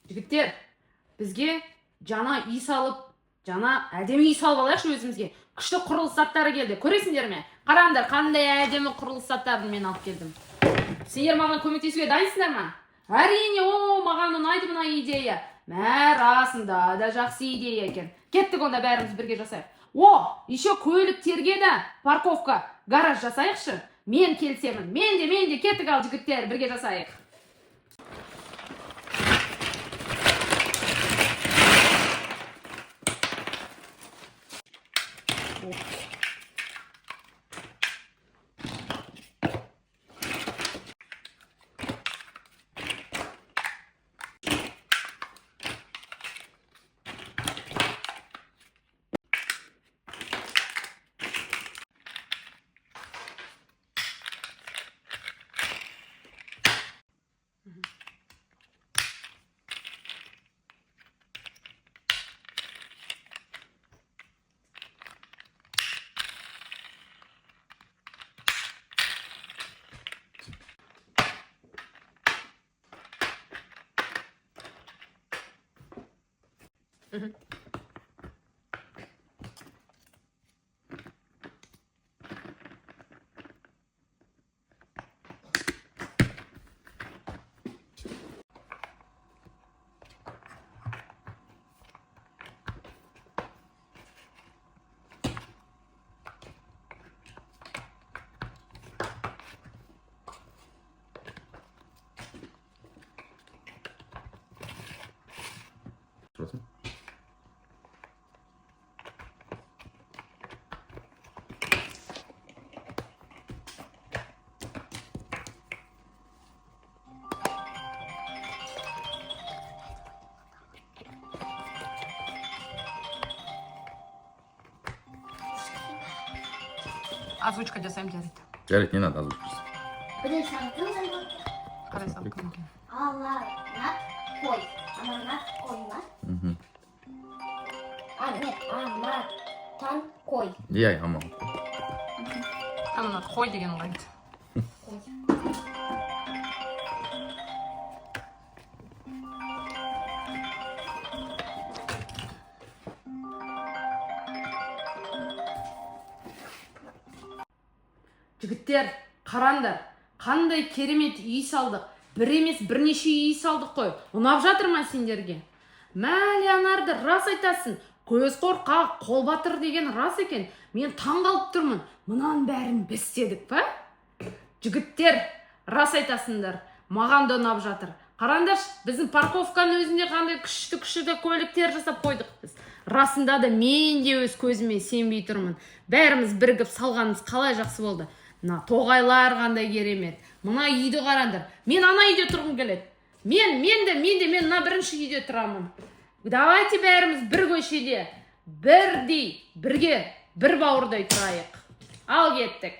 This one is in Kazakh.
Жігіттер, бізге жаңа үй салып, жаңа әдемі үй салып алайықшы өзімізге. Күшті құрылыс заттары келді. Көресіңдер ме? Қараңдар, қандай әдемі құрылыс заттарын мен алып келдім. Сендер маған көмектесуге дайынсыңдар ма? Әрине, маған ұнайды мына идея. Мә, расында да жақсы идея екен. Кеттік онда бәріміз бірге жасайық. Еще көліктерге де парковка, гараж жасайықшы. Мен келсемін. Мен де кеттік ал жігіттер, бірге жасайық. Озвучка жасаймын, жарайды. Жарайды, не надо озвучка. Бірін санатым зайбы. Қарай салып кім екен? Аланат қой. Аманат қой ма? Аманаттан қой. Иә, аман. Аманат қой деген ұнайды. Жігіттер, қараңдар, қандай керемет үй салдық. Бір емес бірнеше үй салдық қой. Ұнап жатыр ма сендерге? Мә, Леонардо, рас айтасың. Көз қорқақ, қол батыр деген рас екен. Мен таңғалып тұрмын. Мұнан бәрін біз істедік па? Жігіттер, рас айтасыңдар. Маған да ұнап жатыр. Қараңдаршы, біздің парковканың өзінде қандай күшті көліктер жасап қойдық біз. Расында да мен де өз көзіме сенбей тұрмын. Бәріміз бірігіп салғанымыз қалай жақсы болды. Мына тоғайлар қандай керемет. Мына үйді қараңдар. Мен ана үйде тұрғым келеді. Мен мына бірінші үйде тұрамын. Давайте бәріміз бір көшеде, бірдей, бірге, бір бауырдай тұрайық. Ал кеттік.